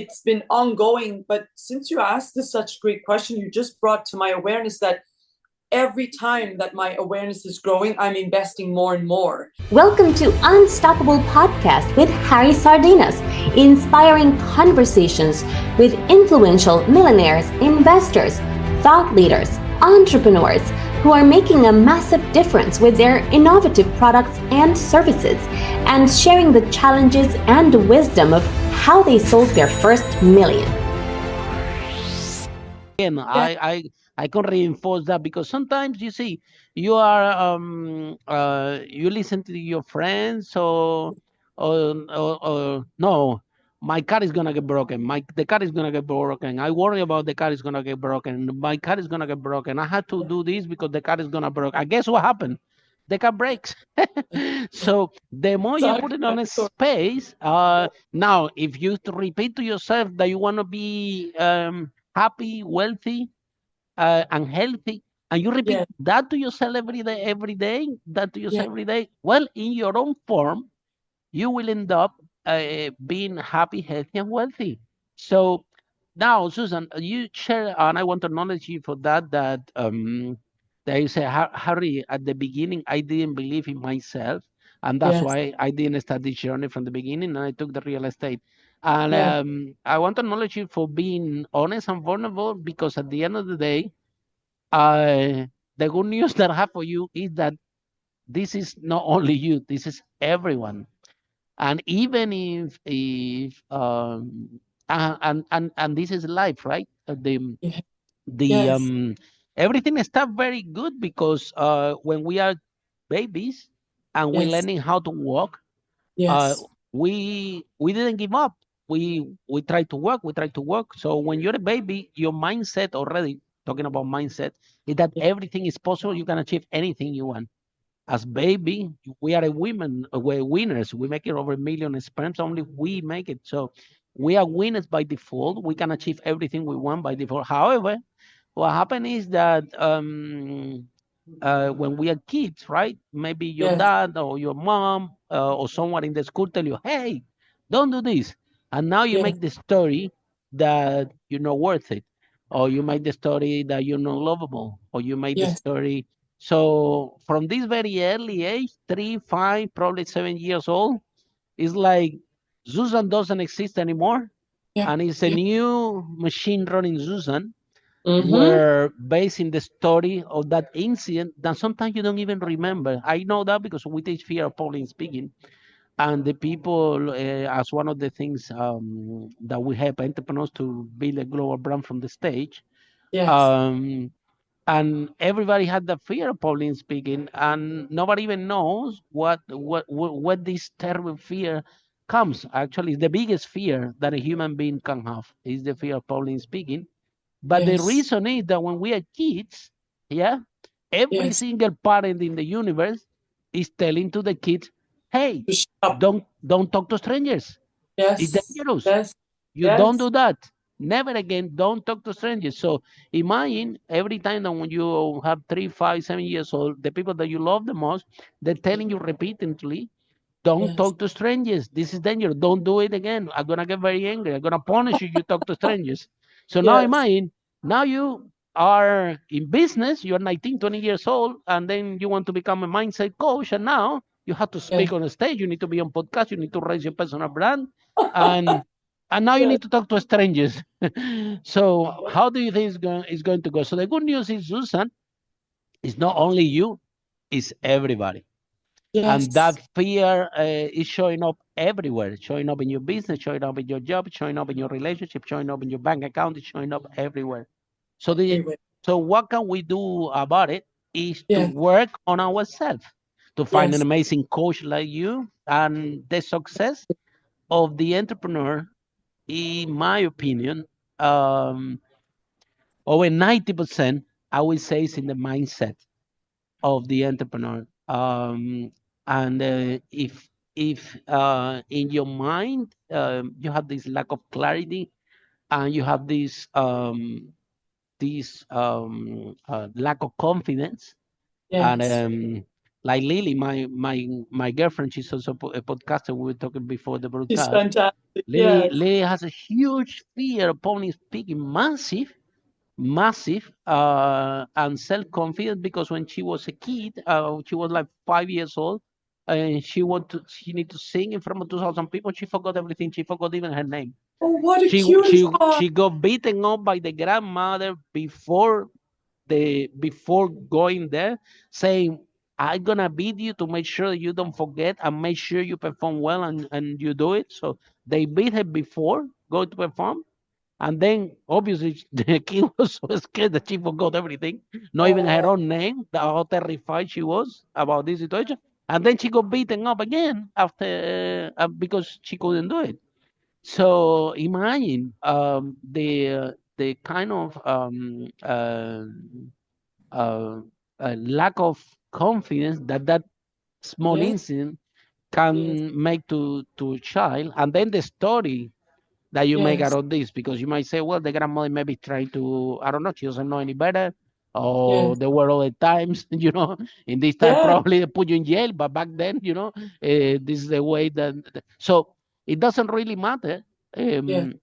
it's been ongoing, but since you asked this such great question, you just brought to my awareness that every time that my awareness is growing, I'm investing more and more. Welcome to Unstoppable Podcast with Harry Sardinas, inspiring conversations with influential millionaires, investors, thought leaders, entrepreneurs who are making a massive difference with their innovative products and services, and sharing the challenges and wisdom of how they sold their first million. Again, I can reinforce that because sometimes you see you are you listen to your friends or no, my car is gonna get broken. The car is gonna get broken. I worry about the car is gonna get broken. My car is gonna get broken. I had to do this because the car is gonna break. I guess what happened? The car breaks. So the more you put it on a space, now if you repeat to yourself that you want to be happy, wealthy, and healthy, and you repeat that to yourself every day, that to yourself every day, well, in your own form, you will end up being happy, healthy, and wealthy. So now, Susan, you share, and I want to acknowledge you for that. That you say, Harry, at the beginning, I didn't believe in myself, and that's why I didn't start this journey from the beginning, and I took the real estate. And I want to acknowledge you for being honest and vulnerable, because at the end of the day, the good news that I have for you is that this is not only you, this is everyone. And even if and this is life, right? The everything starts very good because when we are babies and we're learning how to walk, uh, we didn't give up. We try to work, we try to work. So when you're a baby, your mindset already, talking about mindset, is that everything is possible. You can achieve anything you want. As baby, we are a women, we're winners. We make it over 1,000,000 sperms. Only we make it. So we are winners by default. We can achieve everything we want by default. However, what happened is that when we are kids, right? Maybe your dad or your mom or someone in the school tell you, "Hey, don't do this," and now you make the story that you're not worth it, or you make the story that you're not lovable, or you make the story. So from this very early age, 3, 5, probably 7 years old, it's like Susan doesn't exist anymore, and it's a new machine running Susan, were based in the story of that incident that sometimes you don't even remember. I know that because we teach fear of public speaking, and the people, as one of the things that we help entrepreneurs to build a global brand from the stage. Um, and everybody had the fear of public speaking, and nobody even knows what this terrible fear comes. Actually, the biggest fear that a human being can have is the fear of public speaking. But the reason is that when we are kids, yeah, every single parent in the universe is telling to the kids, "Hey, don't talk to strangers. It's dangerous. You don't do that. Never again. Don't talk to strangers." So imagine every time that when you have 3, 5, 7 years old, the people that you love the most, they're telling you repeatedly, "Don't talk to strangers. This is dangerous. Don't do it again. I'm gonna get very angry. I'm gonna punish you. You talk to strangers." So now imagine, now you are in business. You're 19, 20 years old, and then you want to become a mindset coach, and now you have to speak on a stage. You need to be on podcast. You need to raise your personal brand, and now you need to talk to strangers. So how do you think it's going to go? So the good news is, Susan, it's not only you, it's everybody. And that fear is showing up everywhere, showing up in your business, showing up in your job, showing up in your relationship, showing up in your bank account, it's showing up everywhere. So so what can we do about it is to work on ourselves, to find an amazing coach like you. And the success of the entrepreneur, in my opinion, over 90%, I would say, is in the mindset of the entrepreneur. And if in your mind you have this lack of clarity, and you have this lack of confidence, and like Lily, my girlfriend, she's also a podcaster. We were talking before the She's broadcast. fantastic. Lily, Yes. Lily has a huge fear of public speaking, massive, and self-confidence because when she was a kid, she was like 5 years old, and she need to sing in front of 2,000 people. She forgot everything. She forgot even her name. Oh, what a She cutie she pie. she got beaten up by the grandmother before going there, saying, I'm gonna beat you to make sure you don't forget and make sure you perform well and you do it. So they beat her before going to perform. And then obviously the kid was so scared that she forgot everything, not even her Oh, own name, how terrified she was about this situation. And then she got beaten up again after because she couldn't do it. So imagine the kind of uh, lack of confidence that small yes, incident yes, can make to a child, and then the story that you make out yes, of this, because you might say, well, the grandmother maybe trying to, I don't know, she doesn't know any better, or yes, there were other times, in this time yes, probably they put you in jail, but back then, this is the way so it doesn't really matter. yes, Um,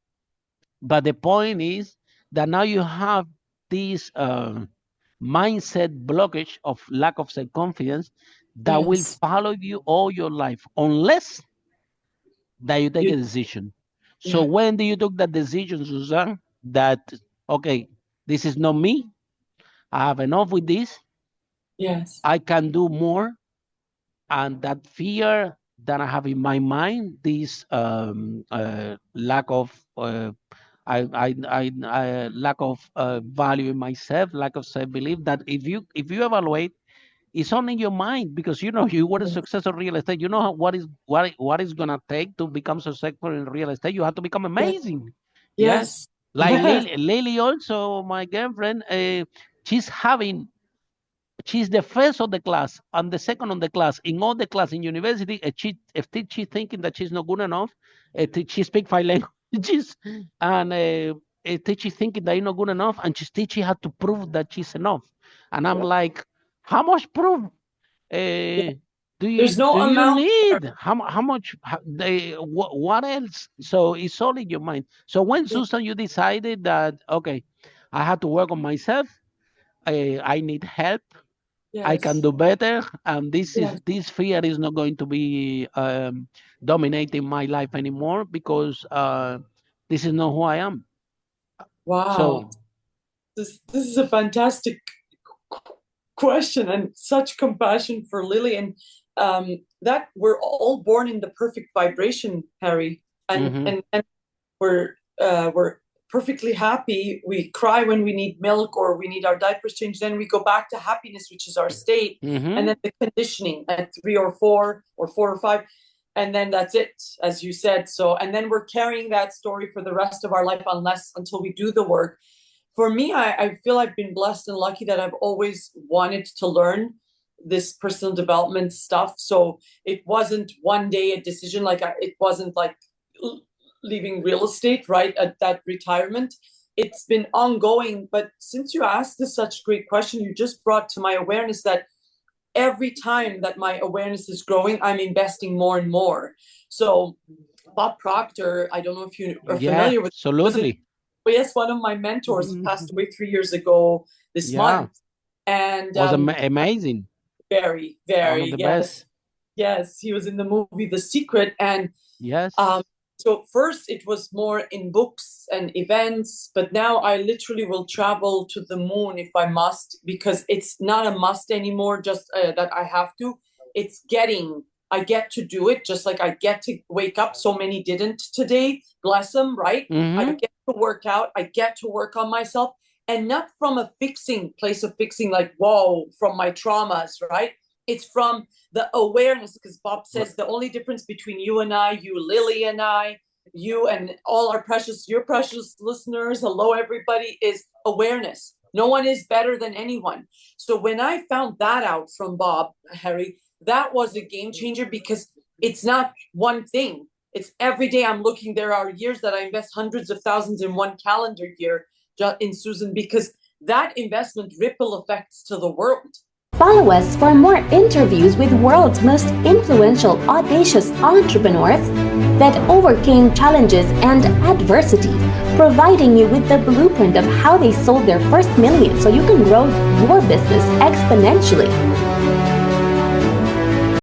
but the point is that now you have this mindset blockage of lack of self-confidence that will yes. follow you all your life unless that you take You, a decision. So yeah, when do you took that decision, Susan, that okay, this is not me. I have enough with this. yes, I can do more, and that fear that I have in my mind, this lack of lack of value in myself, lack of self belief. That if you evaluate, it's only in your mind because you were a yes, successful real estate. You know what is gonna take to become successful in real estate. You have to become yes, amazing. Yes, yes, like yes, Lily also, my girlfriend. She's having she's the first of the class and the second on the class in all the class in university. She's thinking that she's not good enough. She speak 5 languages, and she's thinking that you're not good enough, and she's teaching how to prove that she's enough. And I'm right. like, how much proof Yeah. do you There's no do you amount. need? How much? What else? So it's all in your mind. So when Yeah, Susan, you decided that okay, I have to work on myself. I need help. I can yes, do better, and yes. this fear is not going to be dominating my life anymore because this is not who I am. Wow. So This is a fantastic question and such compassion for Lily, and that we're all born in the perfect vibration, Harry, and hmm and we're perfectly happy. We cry when we need milk or we need our diapers changed. Then we go back to happiness, which is our state, and hmm then the conditioning at 3 or 4 or 4 or 5, and then that's it, as you said. So, and then we're carrying that story for the rest of our life, until we do the work. For me, I feel I've been blessed and lucky that I've always wanted to learn this personal development stuff. So it wasn't one day a decision. It wasn't like leaving real estate right at that retirement. It's been ongoing. But since you asked this such great question, you just brought to my awareness that every time that my awareness is growing, I'm investing more and more. So Bob Proctor, I don't know if you are yeah, familiar with, was it? absolutely. Yes, one of my mentors passed Mhm. away 3 years ago this Yeah, month, and was amazing. very, One of very, the yes, best. yes, he was in the movie The Secret, and um, Yes. so first it was more in books and events, but now I literally will travel to the moon if I must, because it's not a must anymore, just that I have to. It's I get to do it, just like I get to wake up. So many didn't today, bless them, right? I hmm get to work out, I get to work on myself, and not from a fixing place of fixing, like, whoa, from my traumas, right? It's from the awareness, because Bob says the only difference between you and I, you, Lily, and I, you and all your precious listeners, hello everybody, is awareness. No one is better than anyone. So when I found that out from Bob, Harry, that was a game changer, because it's not one thing. It's every day I'm looking. There are years that I invest hundreds of thousands in one calendar year in Susan, because that investment ripple effects to the world. Follow us for more interviews with world's most influential, audacious entrepreneurs that overcame challenges and adversity, providing you with the blueprint of how they sold their first million so you can grow your business exponentially.